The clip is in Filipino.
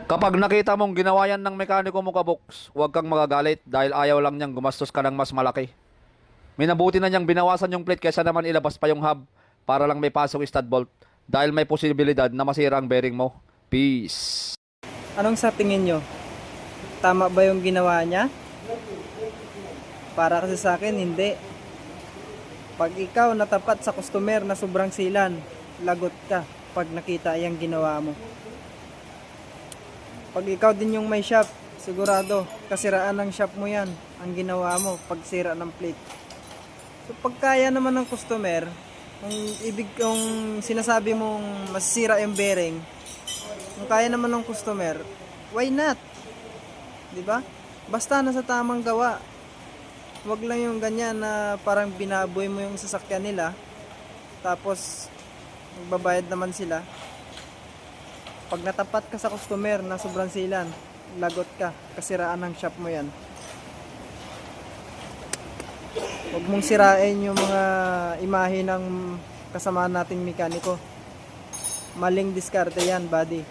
Kapag nakita mong ginawa yan ng mekaniko mo kaboks, huwag kang magagalit dahil ayaw lang niyang gumastos ka ng mas malaki. Minabuti na niyang binawasan yung plate kaysa naman ilabas pa yung hub para lang may pasok stud bolt dahil may posibilidad na masira ang bearing mo. Peace! Anong sa tingin nyo? Tama ba yung ginawa niya? Para kasi sa akin, hindi. Pag ikaw natapat sa customer na sobrang silan, lagot ka pag nakita yung ginawa mo. Pag ikaw din yung may shop, sigurado, kasiraan ng shop mo yan, ang ginawa mo, pagsira ng plate. So pag kaya naman ng customer, kung sinasabi mong masisira yung bearing, kung kaya naman ng customer, why not? 'Di ba? Basta nasa tamang gawa. Huwag lang yung ganyan na parang binaboy mo yung sasakyan nila, tapos magbabayad naman sila. Pag natapat ka sa customer na sobrang silan, lagot ka, kasiraan ng shop mo yan. Huwag mong sirain yung mga imahe ng kasama nating mekaniko. Maling diskarte yan, buddy.